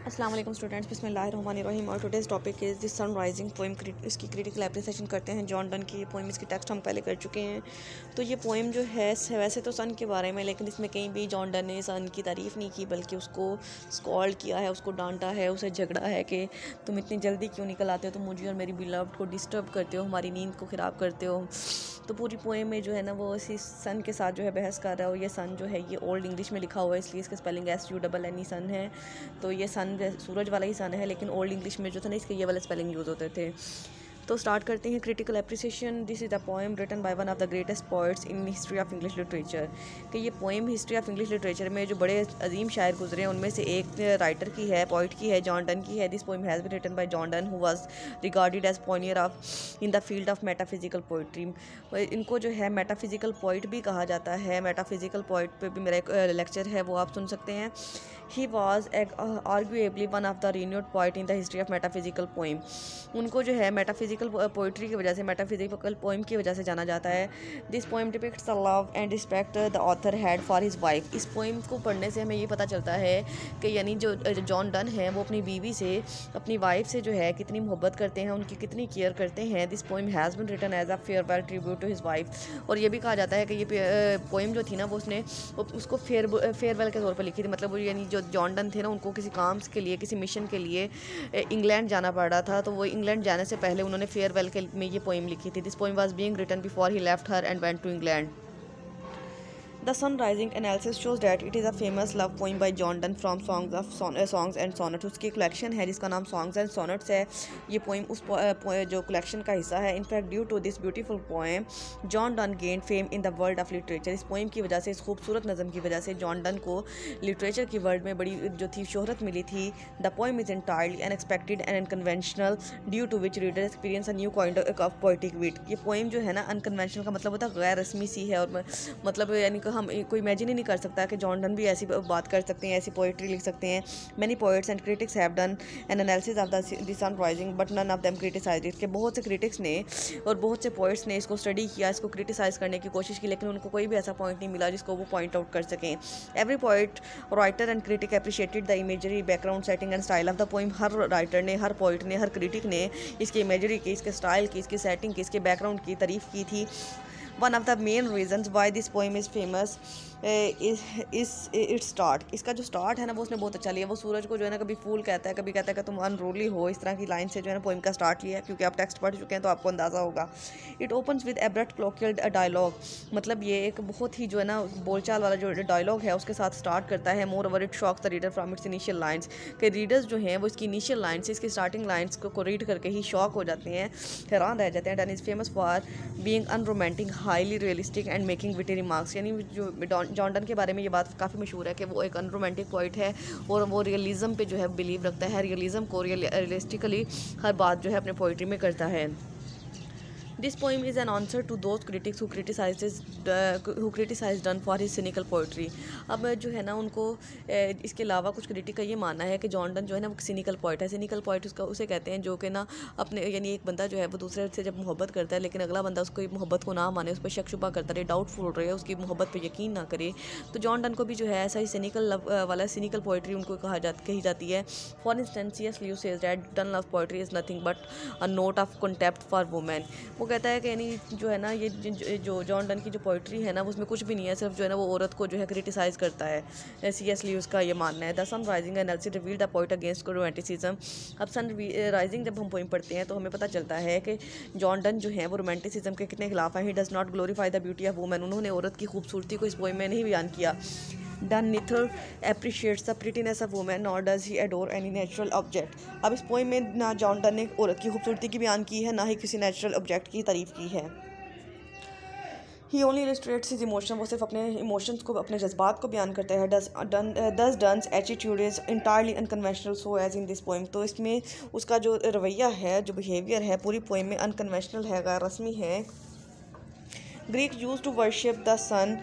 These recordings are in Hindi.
अस्सलाम वालेकुम स्टूडेंट्स, बिस्मिल्लाहिर्रहमानिर्रहीम। और today's topic is the Sun Rising poem. इसकी क्रिटिकल एप्रिसिएशन करते हैं जॉन डन की। ये पोइम, इसकी टेक्स्ट हम पहले कर चुके हैं। तो ये पोइम जो है वैसे तो सन के बारे में, लेकिन इसमें कहीं भी जॉन डन ने सन की तारीफ़ नहीं की, बल्कि उसको स्कॉल्ड किया है, उसको डांटा है, उसे झगड़ा है कि तुम इतनी जल्दी क्यों निकल आते हो, तुम मुझे और मेरी बिलव्ड को डिस्टर्ब करते हो, हमारी नींद को ख़राब करते हो। तो पूरी पोएम में जो है ना वो इसी सन के साथ जो है बहस कर रहा है। और ये सन जो है ये ओल्ड इंग्लिश में लिखा हुआ है, इसलिए इसका स्पेलिंग SUNN सन है। तो ये सन सूरज वाला ही सन है, लेकिन ओल्ड इंग्लिश में जो था ना इसके ये वाले स्पेलिंग यूज़ होते थे। तो स्टार्ट करते हैं critical appreciation. This is the poem written by one of the greatest poets in history of English literature. कि ये poem history of English literature में जो बड़े अजीम शायर गुजरे हैं उनमें से एक राइटर की है, पोइट की है, जॉन डन की है। This poem has been written by John Donne who was regarded as pioneer of in the field of metaphysical poetry. इनको जो है मेटाफिजिकल पोइट भी कहा जाता है। मेटाफिजिकल पोइट पे भी मेरा एक लेक्चर है, वो आप सुन सकते हैं। He was arguably one of the renewed poet in the history of metaphysical poem. उनको जो है मेटाफिजिकल पोइट्री की वजह से, मेटाफिजिकल पोइम की वजह से जाना जाता है। This poem depicts the love and respect the author had for his wife. इस पोइम को पढ़ने से हमें ये पता चलता है कि यानी जो जॉन डन है वो अपनी बीवी से, अपनी वाइफ से जो है कितनी मोहब्बत करते हैं, उनकी कितनी केयर करते हैं। This poem has been written as a farewell tribute to his wife. और ये भी कहा जाता है कि ये पोइम जो थी ना वो उसने उसको फेयरवेल के तौर पर लिखी थी। मतलब वो यानी जो जॉन डन थे ना उनको किसी काम के लिए, किसी मिशन के लिए इंग्लैंड जाना पड़ रहा था, तो वो इंग्लैंड जाने से पहले उन्होंने फेयरवेल के में ये पोइम लिखी थी। This poem was being written before he left her and went to England. The Sun Rising analysis shows that it is a famous love poem by John Donne from songs and sonnets। उसकी कलेक्शन है जिसका नाम Songs and Sonnets है। ये पोइम उस जो कलेक्शन का हिस्सा है। In fact due to this beautiful poem John Donne gain fame in the world of literature. इस पोइम की वजह से, इस खूबसूरत नज़म की वजह से जॉन डन को लिटरेचर की वर्ल्ड में बड़ी जो थी शोहरत मिली थी। The poem is entirely unexpected and unconventional due to which reader experience a new kind of poetic wit. ये पोइम जो है ना अनकन्वेंशनल का मतलब होता है गैर रस्मी सी है, और मतलब यानी कि हम कोई इमेजिन ही नहीं कर सकता कि जॉन डन भी ऐसी बात कर सकते हैं, ऐसी पोइट्री लिख सकते हैं। Many poets and critics have done an analysis of the Sun Rising but none of them criticised it. के बहुत से क्रिटिक्स ने और बहुत से पोइट्स ने इसको स्टडी किया, इसको क्रिटिसाइज करने की कोशिश की, लेकिन उनको कोई भी ऐसा पॉइंट नहीं मिला जिसको वो पॉइंट आउट कर सकें। Every poet, writer and critic appreciated the imagery, background setting and style of the poem. Her writer ने, हर पोइट ने, हर क्रिटिक ने इसकी इमेजरी की, इसके स्टाइल की, इसकी सेटिंग की, इसके बैकग्राउंड की तारीफ़ की थी। One of the main reasons why this poem is famous इस इट्स स्टार्ट। इसका जो स्टार्ट है ना वो उसने बहुत अच्छा लिया। वो सूरज को जो है ना कभी फूल कहता है, कभी कहता है कि तुम अनरूली हो, इस तरह की लाइन से जो है ना पोइम का स्टार्ट लिया है, क्योंकि आप टेक्स्ट पढ़ चुके हैं तो आपको अंदाज़ा होगा। It opens with abrupt colloquial dialogue. मतलब ये एक बहुत ही जो है ना बोलचाल वाला जो डायलॉग है उसके साथ स्टार्ट करता है। Moreover it shocks the reader from its initial lines. के रीडर्स जो हैं वो इसकी इनिशियल लाइन्स, इसकी स्टार्टिंग लाइन्स को रीड करके ही शॉक हो जाते हैं, हैरान रह जाते हैं। Done is famous for being unromantic, highly realistic and making witty remarks. यानी जो जॉन डन के बारे में ये बात काफ़ी मशहूर है कि वो एक अनरोमांटिक पोइट है और वो रियलिज़म पे जो है बिलीव रखता है, रियलिज़म को रियलिस्टिकली हर बात जो है अपने पोइट्री में करता है। This poem is an answer to those critics who criticize Donne for his cynical poetry। अब जो है ना उनको इसके अलावा कुछ क्रिटिक का ये मानना है कि जॉन डन जो है ना वो सिनिकल पोइट है। सिनिकल पोइट उसे कहते हैं जो कि ना अपने यानी एक बंदा जो है वो दूसरे से जब मोहब्बत करता है लेकिन अगला बंदा उसको मोहब्बत को ना माने, उस पर शक शुबा करता रहे, डाउटफुल रहे, उसकी मोहब्बत पर यकीन ना करे। तो जॉन डन को भी जो है ऐसा ही सिनिकल लव वाला सिनिकल पोइट्री उनको कही जाती है। For instance C.S. Lewis says that Donne love poetry is nothing but a note of contempt for women। वो कहता है कि यानी जो है ना ये जो जॉन डन की जो पोइट्री है ना वो उसमें कुछ भी नहीं है, सिर्फ जो है ना वो औरत को जो है क्रिटिसाइज़ करता है। C.S. Lewis का ये मानना है। The Sun Rising analysis reveal the poet against romanticism. अब सन राइजिंग जब हम पोइम पढ़ते हैं तो हमें पता चलता है कि जॉन डन जो है वो रोमांटिसिज्म के कितने खिलाफ हैं। ही does not glorify the beauty of women. उन्होंने औरत की खूबसूरती को इस पोइम में नहीं बयान किया। Donne neither appreciates the prettiness of women nor does he adore any natural object। अब इस पोइम में ना जॉन डन ने औरत की खूबसूरती की बयान की है, ना ही किसी नेचुरल ऑब्जेक्ट की तारीफ़ की है। ही ओनली इलस्ट्रेट्स हिज इमोशन। वो सिर्फ अपने इमोशंस को, अपने जज्बात को बयान करता है। Thus Donne's attitude is entirely unconventional so as in this poem. तो इसमें उसका जो रवैया है, जो बिहेवियर है पूरी पोइम में अनकन्वेंशनल है, गैर रस्मी है। Greek use to worship the sun.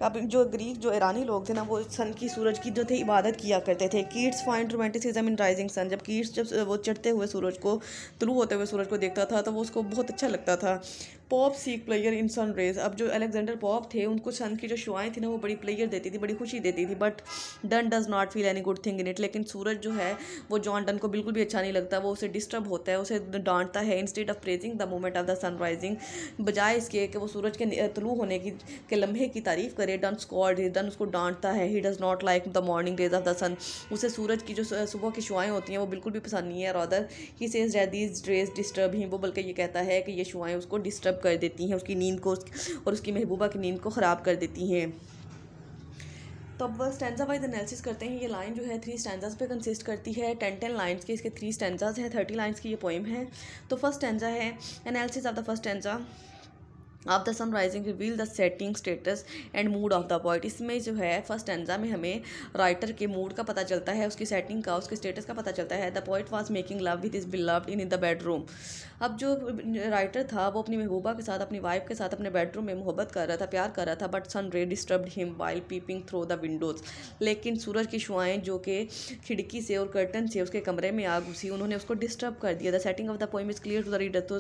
अब जो ग्रीक जो ईरानी लोग थे ना वो सन की, सूरज की जो थे इबादत किया करते थे। कीट्स फाइंड रोमांटिसिज्म इन राइजिंग सन। जब कीट्स जब वो चढ़ते हुए सूरज को, तुलू होते हुए सूरज को देखता था तो वो उसको बहुत अच्छा लगता था। Pop seek player in sun rays. अब जो अलेक्जेंडर पॉप थे उनको सन की जो शुआएँ थी ना वो बड़ी प्लेयर देती थी, बड़ी खुशी देती थी, but done does not feel any good thing in it. लेकिन सूरज जो है वो जॉन डन को बिल्कुल भी अच्छा नहीं लगता, वो उसे डिस्टर्ब होता है, उसे डांटता है। Instead of praising the moment of the Sun Rising, बजाय इसके कि वो सूरज के तुलू होने की के लम्हे की तारीफ करे, डन स्कॉल्ड, डन उसको डांटता है। He does not like the morning rays of the sun, उसे सूरज की जो सुबह की शुआएँ होती हैं वो बिल्कुल भी पसंद नहीं है। Rather he says that these rays disturb he, वो बल्कि ये कहता है कि ये शुआएँ उसको डिस्टर्ब कर देती हैं, उसकी नींद को और उसकी महबूबा की नींद को ख़राब कर देती हैं। तो अब स्टैंजा वाइज एनालिसिस करते हैं। ये लाइन जो है 3 स्टैंजास पे कंसिस्ट करती है, 10 लाइन्स के इसके 3 स्टैंजास हैं, 30 लाइन्स की ये पोइम है। तो फर्स्ट स्टैंजा है analysis of the first stanza of the Sun Rising reveal the setting status and mood of the poet. इसमें जो है फर्स्ट स्टैंजा में हमें राइटर के मूड का पता चलता है, उसकी सेटिंग का, उसके स्टेटस का पता चलता है। The poet was making love with his beloved in the bedroom. अब जो राइटर था वो अपनी महबूबा के साथ, अपनी वाइफ के साथ अपने बेडरूम में मोहब्बत कर रहा था, प्यार कर रहा था, but sun ray disturbed him while peeping through the windows. लेकिन सूरज की शुआएँ जो कि खिड़की से और कर्टन से उसके कमरे में आ घुसी, उन्होंने उसको डिस्टर्ब कर दिया। The setting of the poem is clear to the reader. तो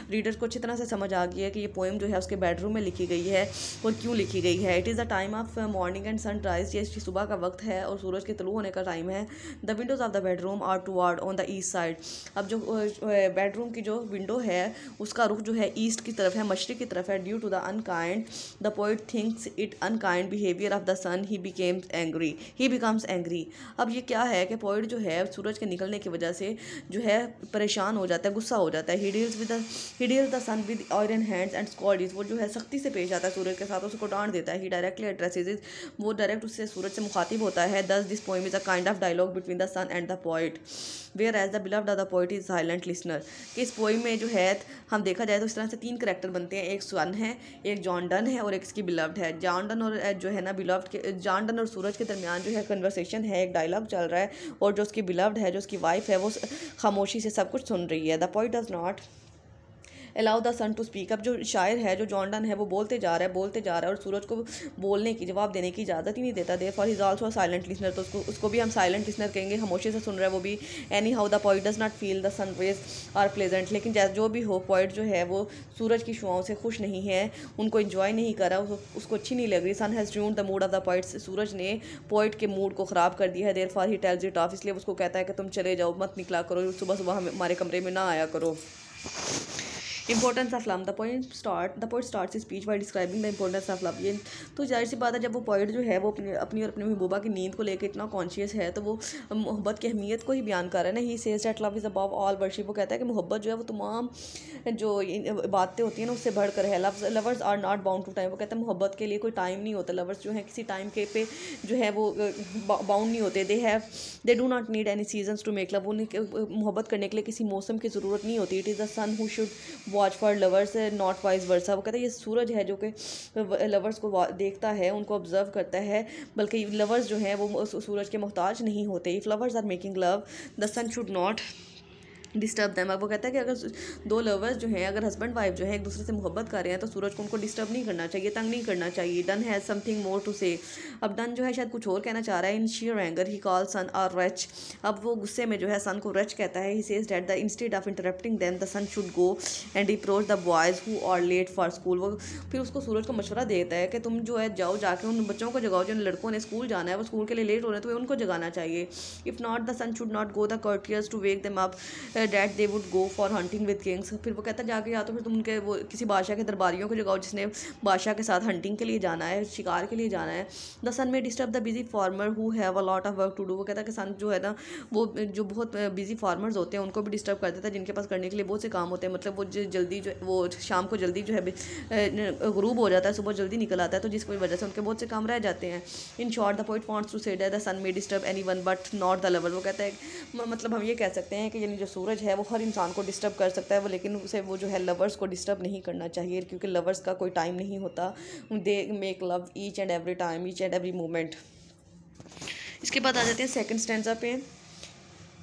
रीडर को अच्छी तरह से समझ आ गया कि ये पोइम जो है उसके बेडरूम में लिखी गई है और क्यों लिखी गई है। It is the time of morning and sunrise, ये सुबह का वक्त है और सूरज के तुलू होने का टाइम है। The windows of the bedroom are toward on the east side. अब जो बेडरूम की जो विंडो है उसका रुख जो है ईस्ट की तरफ है, मशरिक की तरफ है। Due to the unkind the poet thinks it unkind behaviour of the sun he becomes angry. अब ये क्या है कि पोइट जो है सूरज के निकलने की वजह से जो है परेशान हो जाता है, गुस्सा हो जाता है। He deals the sun with iron hands and scolds, वो जो है सख्ती से पेश आता है सूरज के साथ, उसको डांट देता है। ही डायरेक्टली एड्रेसेस, वो डायरेक्ट उससे सूरज से मुखातिब होता है। Thus this poem is a kind of dialogue between the sun and the poet, where as the beloved of the poet is silent listener. कि इस पोइम में जो है हम देखा जाए तो इस तरह से 3 करैक्टर बनते हैं, एक सन है, एक जॉन डन है और एक इसकी बिलव्ड है। जॉन डन और जो है ना बिलव्ड के, जॉन डन और सूरज के दरमियान जो है कन्वर्सेशन है, एक डायलॉग चल रहा है, और जो उसकी बिलव्ड है, जो उसकी वाइफ है, वो खामोशी से सब कुछ सुन रही है। The poet does not allow the sun to speak. अब जो शायर है, जो जॉन डन है, वो बोलते जा रहा है और सूरज को बोलने की, जवाब देने की इजाज़त ही नहीं देता। Therefore is also silent listener, तो उसको भी हम साइलेंट लिसनर कहेंगे, खामोशी से सुन रहा है वो भी। Anyhow the poet does not feel the sun rays are pleasant. लेकिन जो भी हो, पोइट जो है वो सूरज की शुआओं से खुश नहीं है, उनको इन्जॉय नहीं कर रहा, उसको अच्छी नहीं लग रही। Sun has tuned the mood of the poet, सूरज ने पोइट के मूड को ख़राब कर दिया है। Therefore he tells it off, इसलिए उसको कहता है कि तुम चले जाओ, मत निकला करो, सुबह सुबह हमारे कमरे में ना आया करो। Importance of love, the poet starts speech bye describing the importance of love. ये तो जाहिर सी बात है, जब वो पोइट जो है वो अपनी और अपनी महबूबा की नींद को लेकर इतना कॉन्शियस है, तो वो मोहब्बत की अहमियत को ही बयान कर रहा है ना। ही says that love is above all worship, वो कहता है कि मोहब्बत जो है वो तमाम जो बातें होती हैं ना उससे बढ़कर है। Lovers are not bound to time, वो कहता है मोहब्बत के लिए कोई टाइम नहीं होता। लवर्स जो है किसी टाइम के पे जो है वो बाउंड नहीं होते। They do not need any seasons to make love, उन्हें मोहब्बत करने के लिए किसी मौसम की ज़रूरत नहीं होती। It is the sun who should watch for lovers not vice versa. वो कहता है ये सूरज है जो कि लवर्स को देखता है, उनको ऑब्जर्व करता है, बल्कि लवर्स जो हैं वो सूरज के मोहताज नहीं होते। If lovers are making love the sun should not disturb them. अब वो कहता है कि अगर 2 लवर्स जो हैं, अगर हस्बैंड वाइफ जो है एक दूसरे से मोहब्बत कर रहे हैं, तो सूरज को उनको डिस्टर्ब नहीं करना चाहिए, तंग नहीं करना चाहिए। Donne has something more to say. अब डन जो है शायद कुछ और कहना चाह रहा है। In sheer anger he call sun are wretch. अब वो गुस्से में जो है सन को रच कहता है। He says that the instead of interrupting them the sun should go and reproach the boys who are late for school. वो फिर उसको सूरज को मशवरा देता है कि तुम जो है जाओ, जाके उन बच्चों को जगाओ, जिन लड़कों ने स्कूल जाना है, वो स्कूल के लिए लेट हो रहे हैं, तो उनको जगाना चाहिए। If not the sun should not go the courtiers to wake them up that they would go for hunting with kings. फिर वो कहता है जाके या तो फिर तुम उनके वो किसी बादशाह के दरबारियों को जगाओ जिसने बादशाह के साथ हंटिंग के लिए जाना है, शिकार के लिए जाना है। The sun may disturb the busy farmer who have a lot of work to do. वो कहता है कि सन जो है ना वो जो बहुत बिजी फार्मर्स होते हैं उनको भी डिस्टर्ब कर देता है, जिनके पास करने के लिए बहुत से काम होते हैं। मतलब वो जल्दी जो वो शाम को जल्दी जो है गुरूब हो जाता है, सुबह जल्दी निकल आता है, तो जिसकी वजह से उनके बहुत से काम रह जाते हैं। In short the poet wants to say that the sun may disturb anyone but not the lover. वो कहता है मतलब हम ये कह सकते हैं कि यानी जो सूरज है वो हर इंसान को डिस्टर्ब कर सकता है वो, लेकिन उसे वो जो है लवर्स को डिस्टर्ब नहीं करना चाहिए, क्योंकि लवर्स का कोई टाइम नहीं होता। They make love each and every time, each and every moment. इसके बाद आ जाते हैं सेकंड स्टैंजा पे।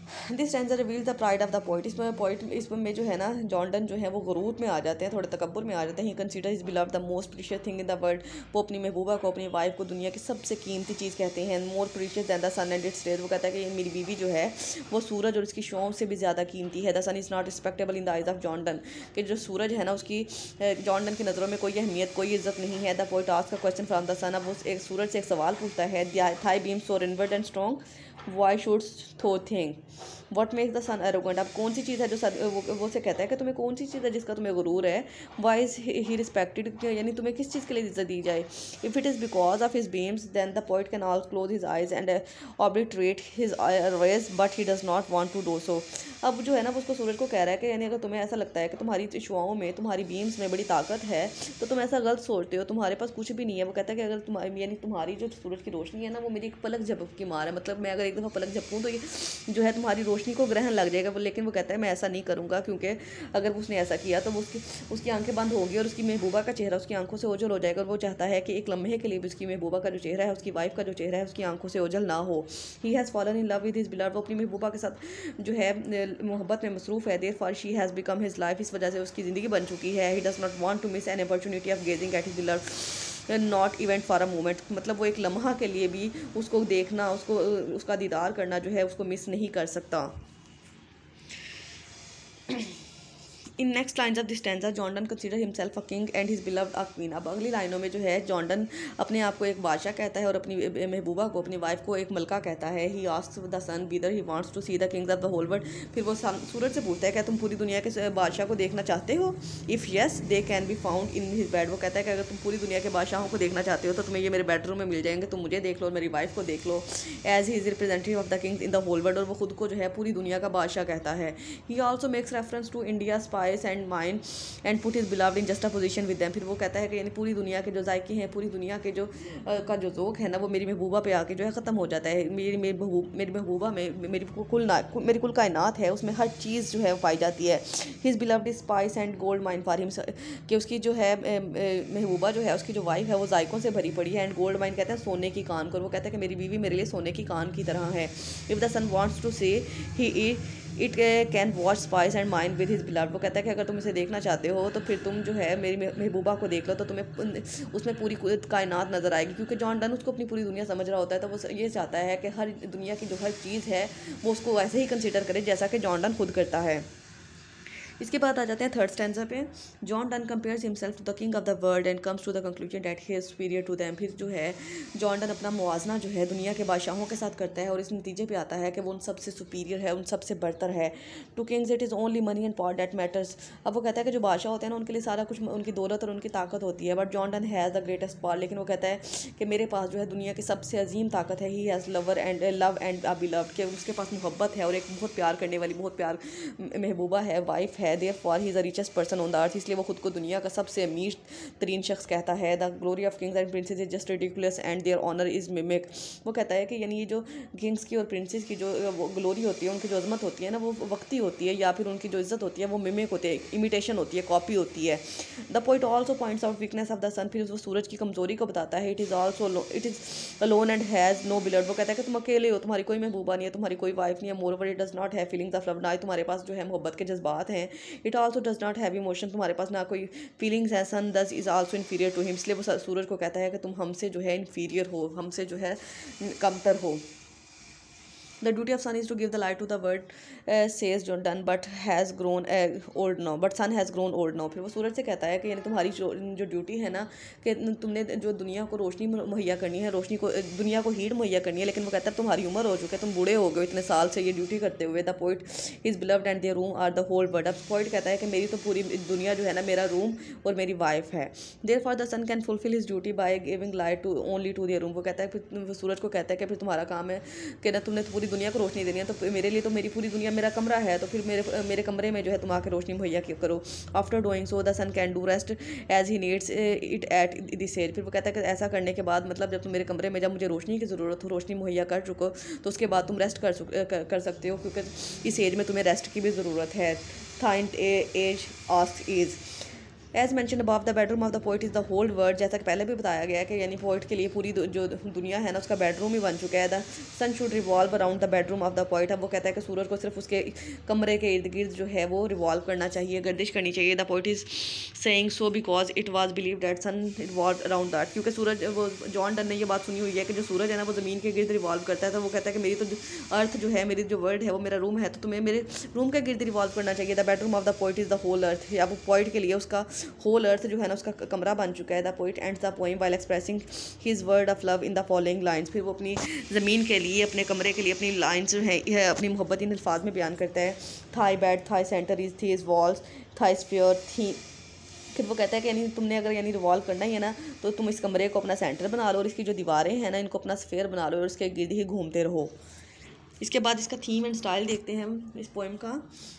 This stanza reveal the pride of the poet इसमें जो है ना जॉन डन जो है वो गुरूर में आ जाते हैं, थोड़े तकब्बुर में आ जाते हैं। He consider his beloved the most precious thing in the world. वो अपनी महबूबा को, अपनी वाइफ को दुनिया की सबसे कीमती चीज़ कहते हैं। More precious than the sun and its rays. वो कहता है कि मेरी बीवी जो है वो सूरज और उसकी शौं से भी ज़्यादा कीमती है। The sun is not respectable in the eyes of John Donne. कि जो सूरज है ना उसकी जॉन डन की नज़रों में कोई अहमियत, कोई इज्जत नहीं है। The poet asks a question from the sun. अब वो एक सूरज से एक सवाल पूछता है, thy beam so inward and strong, why should thou think what makes the sun arrogant. अब कौन सी चीज़ है जो वो से कहता है कि तुम्हें कौन सी चीज़ है जिसका तुम्हें गुरूर है। वाई इज़ ही रिस्पेक्टेड, यानी तुम्हें किस चीज़ के लिए इज्जत दी जाए। If it is because of his beams then the poet can all close his eyes and obliterate his rays but he does not want to do so. अब जो है ना वो उसको सूरज को कह रहा है कि यानी अगर तुम्हें ऐसा लगता है कि तुम्हारी शुआओं में, तुम्हारी बीम्स में बड़ी ताकत है तो तुम ऐसा गलत सोचते हो, तुम्हारे पास कुछ भी नहीं है। वो कहता है कि अगर तुम्हारी यानी तुम्हारी जो सूरज की रोशनी है ना वो मेरी एक पलक झपक की मार है, मतलब मैं अगर एक दफ़ा पलक झपकूँ तो ये जो है तुम्हारी रोशनी को ग्रहण लग जाएगा। लेकिन वो कहता है मैं ऐसा नहीं करूँगा, क्योंकि अगर उसने ऐसा किया तो वो उसकी आंखें बंद होगी और उसकी महबूबा का चेहरा उसकी आंखों से ओझल हो जाएगा। और वो चाहता है कि एक लम्हे के लिए भी उसकी महबूबा का जो चेहरा है, उसकी वाइफ का जो चेहरा है, उसकी आंखों से ओझल ना हो। He has fallen in love with his beloved. वो अपनी महबूबा के साथ जो है मोहब्बत में मसरूफ़ है। Therefore she has become his life. इस वजह से उसकी ज़िंदगी बन चुकी है। He does not want to miss an opportunity of gazing at his beloved not even for a moment. मतलब वो एक लम्हा के लिए भी उसको देखना, उसको उसका दीदार करना जो है उसको मिस नहीं कर सकता। In next lines of this stanza John Donne consider himself a king and his beloved a queen. अब अगली लाइनों में जो है जॉन डन अपने आप को एक बादशाह कहता है और अपनी महबूबा को, अपनी वाइफ को एक मलका कहता है। He asks the sun whether he wants to see the kings of the whole world. फिर वो सूरज से पूछता है क्या तुम पूरी दुनिया के बादशाह को देखना चाहते हो। If yes they can be found in his bed. वो कहता है कि अगर तुम पूरी दुनिया के बादशाहों को देखना चाहते हो तो तुम्हें ये मेरे बेडरूम में मिल जाएंगे, तुम मुझे देख लो और मेरी वाइफ को देख लो। As he is representative of the kings in the whole world. और वो खुद को जो है पूरी दुनिया का बादशाह कहता है। He also makes reference to India spice and mine and put his beloved in just a position with them. फिर वो कहता है कि यानी पूरी दुनिया के जो जायके हैं, पूरी दुनिया के जो का जो ज़ोक है ना वो मेरी महबूबा पे आके जो है ख़त्म हो जाता है। मेरी महबूबा में मेरी कुल कायनात है, उसमें हर चीज़ जो है पाई जाती है। His beloved is spice and gold mine for him. कि उसकी जो है महबूबा जो है, उसकी जो वाइफ है वो जायकों से भरी पड़ी है। एंड गोल्ड माइन कहते हैं सोने की कान को। वो कहता है कि मेरी बीवी मेरे लिए सोने की कान की तरह है। If the sun wants to see he it can watch spice and mine with his beloved. वो कहता है कि अगर तुम इसे देखना चाहते हो तो फिर तुम जो है मेरी महबूबा को देख लो तो तुम्हें उसमें पूरी कायनात नज़र आएगी। क्योंकि जॉन डन उसको अपनी पूरी दुनिया समझ रहा होता है, तो वो ये चाहता है कि हर दुनिया की जो हर चीज़ है वो उसको वैसे ही कंसिडर करे जैसा कि जॉन डन खुद करता है। इसके बाद आ जाते हैं थर्ड स्टैंजा पे। John Donne compares himself to the king of the world and comes to the conclusion that he is superior to them. फिर जो है जॉन डन अपना मुआजना जो है दुनिया के बादशाहों के साथ करता है और इस नतीजे पे आता है कि वो उन सबसे सुपीरियर है, उन सबसे बढ़तर है। To kings it is only money and power that matters. अब वो कहता है कि जो बादशाह होते हैं ना उनके लिए सारा कुछ उनकी दौलत और उनकी ताकत होती है। But John Donne has the greatest power. लेकिन वो कहता है कि मेरे पास जो है दुनिया की सबसे अजीम ताकत है। He has love and a beloved. कि उसके पास मोहब्बत है और एक बहुत प्यार करने वाली, बहुत प्यार महबूबा है, वाइफ है। Therefore he is richest person on the earth. इसलिए वो खुद को दुनिया का सबसे अमीर तरीन शख्स कहता है। The glory of kings and princes is just ridiculous and their honour is mimic. वो कहता है कि यानी ये जो किंग्स की और प्रिंसेस की जो ग्लोरी होती है, उनकी जो अजमत होती है ना वो वक्ती होती है, या फिर उनकी जो इज्जत होती है वो मिमिक होती है, इमिटेशन होती है, कॉपी होती है। The poet also points out weakness of the sun. फिर वो सूरज की कमजोरी को बताता है। It is alone and has no beloved. वो कहता है कि तुम अकेले हो, तुम्हारी कोई महबूबा नहीं है, तुम्हारी कोई वाइफ नहीं है। Moreover it does not have feelings of love. ना ही तुम्हारे पास जो है मोहब्बत के जज्बात हैं। It also does not have emotion. तुम्हारे पास ना कोई फीलिंग्स है। Sun thus is also inferior to him. इसलिए वो सूरज को कहता है कि तुम हमसे जो है इन्फीरियर हो, हमसे जो है कमतर हो। The duty of sun is to give the light to the world, says John Donne, but has grown old now. But sun has grown old now. फिर वो सूरज से कहता है कि यानी तुम्हारी जो ड्यूटी है ना कि तुमने जो दुनिया को रोशनी मुहैया करनी है, रोशनी को दुनिया को हीट मुहैया करनी है। लेकिन वो कहता है तुम्हारी उम्र हो चुकी है, तुम बूढ़े हो गए इतने साल से ये ड्यूटी करते हुए। The poet is beloved and their room are the whole world. अब पोइट कहता है कि मेरी तो पूरी दुनिया जो है ना मेरा रूम और मेरी वाइफ है। Therefore the sun can fulfil his duty by giving light to only to their room. वो कहता है फिर सूरज को कहता है कि फिर तुम्हारा काम है कि ना तुमने पूरी दुनिया को रोशनी देनी है, तो मेरे लिए तो मेरी पूरी दुनिया मेरा कमरा है, तो फिर मेरे कमरे में जो है तुम आके रोशनी मुहैया करो। After doing so the sun can do rest as he needs it at this age. फिर वो कहता है कि ऐसा करने के बाद मतलब जब तुम मेरे कमरे में जब मुझे रोशनी की ज़रूरत हो, रोशनी मुहैया कर चुको, तो उसके बाद तुम रेस्ट कर सकते हो, क्योंकि इस एज में तुम्हें रेस्ट की भी ज़रूरत है। Thine as ask is as mention above the bedroom of the poet is the whole world, जैसा कि पहले भी बताया गया है कि यानी पोइट के लिए पूरी जो दुनिया है ना उसका बेडरूम ही बन चुका है। The sun should revolve around the bedroom of the poet. अब वो कहता है कि सूरज को सिर्फ उसके कमरे के इर्द गिर्द जो है वो रिवॉल्व करना चाहिए, गर्दिश करनी चाहिए। The poet is saying so because it was believe that sun revolve around that, क्योंकि सूरज, वो जॉन डन ने ये बात सुनी हुई है कि जो सूरज है ना वो ज़मीन के गिर्द रिवॉल्व करता है। तो वो कहता है कि मेरी तो अर्थ जो है, मेरी जो वर्ल्ड है वो मेरा रूम है, तो तुम्हें मेरे रूम के गिर्द रिवॉल्व करना चाहिए। The bedroom of the poet is the whole earth. या वो पोइट के लिए उसका होल अर्थ जो है ना उसका कमरा बन चुका है। The poet ends the poem while expressing his word of love in the following lines. फिर वो अपनी ज़मीन के लिए, अपने कमरे के लिए अपनी लाइन्स जो है अपनी मोहब्बत इन अल्फाज में बयान करता है। Thy bed, thy centre is these walls, thy sphere थी। फिर वो कहता है कि यानी तुमने अगर यानी रिवॉल्व करना ही है ना तो तुम इस कमरे को अपना सेंटर बना लो और इसकी जो दीवारें हैं ना इनको अपना स्फीयर बना लो और इसके गिर्द ही घूमते रहो। इसके बाद इसका थीम एंड स्टाइल देखते हैं हम इस पोइम का।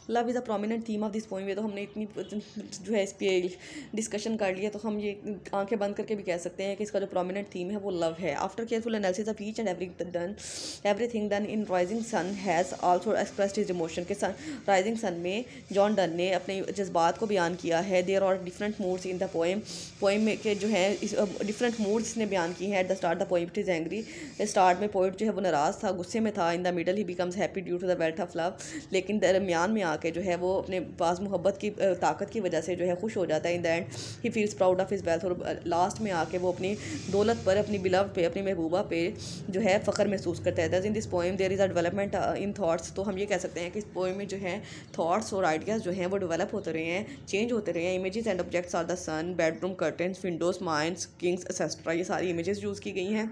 Love is a prominent theme of this poem. ये तो हमने इतनी जो है इस पर डिस्कशन कर लिया, तो हम ये आंखें बंद करके भी कह सकते हैं कि इसका जो प्रोमिनेंट थीम है वो लव है। After careful analysis of each and everything Donne in Rising Sun has also expressed his emotion के राइजिंग सन में जॉन डन ने अपने जज्बात को बयान किया है। There are different moods in the poem में के जो है डिफरेंट मूड्स ने बयान किए हैं। At the start the poem it is angry. Start में पोइट जो है वो नाराज़ था, गुस्से में था। In the middle he becomes happy due to the wealth of love. लेकिन दरमियान में आके जो है वो अपने पास मोहब्बत की ताकत की वजह से जो है खुश हो जाता है। In the and he feels proud of his wealth. और लास्ट में आके वो अपनी दौलत पर, अपनी बिलव पे, अपनी महबूबा पे जो है फ़ख्र महसूस करता है। In this poem there is a development in thoughts. तो हम ये कह सकते हैं कि इस पोइम में जो है थाट्स और आइडियाज़ जो हैं वो डेवलप होते रहे हैं, चेंज होते रहे हैं। Images and objects are the sun, bedroom curtains, windows, mines, kings etcetera, ये सारी इमेजेस यूज़ की गई हैं।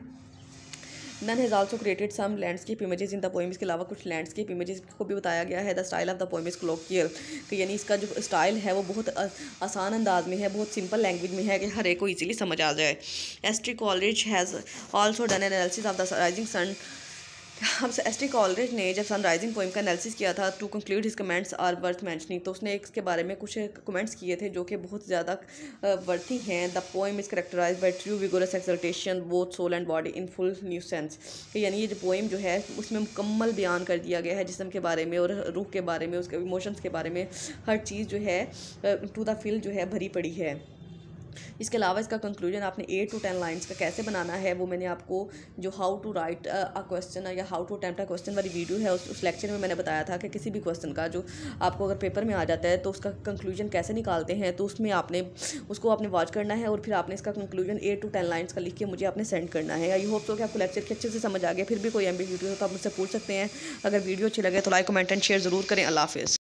Donne has also created some landscape images in the poem. इसके अलावा कुछ लैंडस्केप इमेजेस को भी बताया गया है। The style of the poem is colloquial, कि यानी इसका जो स्टाइल है वो बहुत आसान अंदाज में है, बहुत सिंपल लैंग्वेज में है कि हर एक को ईजिली समझ आ जाए। S T Coleridge has also done an analysis of the Rising Sun. हम एस टी कॉलरिज ने जब सनराइजिंग पोइम का एनालिसिस किया था, to conclude his comments are worth mentioning, तो उसने इसके बारे में कुछ कमेंट्स किए थे जो कि बहुत ज़्यादा वर्थी हैं। The poem is characterise by true vigorous exultation both soul and body in full new sense. यानी ये जो पोइम जो है उसमें मुकम्मल बयान कर दिया गया है जिस्म के बारे में और रूह के बारे में, उसके इमोशंस के बारे में, हर चीज़ जो है टू द फिल जो है भरी पड़ी है। इसके अलावा इसका कंक्लूजन आपने 8 to 10 लाइंस का कैसे बनाना है वो मैंने आपको जो how to write a question या how to attempt a question वाली वीडियो है उस लेक्चर में मैंने बताया था कि किसी भी क्वेश्चन का जो आपको अगर पेपर में आ जाता है तो उसका कंक्लूजन कैसे निकालते हैं। तो उसमें आपने उसको आपने वॉच करना है और फिर आपने इसका कंक्लूजन 8 to 10 लाइंस का लिख के मुझे आपने सेंड करना है। आई होप तो कि आपको लेक्चर के अच्छे से समझ आ गया। फिर भी कोई एमबीक्यू हो तो आप मुझसे पूछ सकते हैं। अगर वीडियो अच्छी लगे तो लाइक, कमेंट एंड शेयर ज़रूर करें। अल्लाह हाफ़िज़।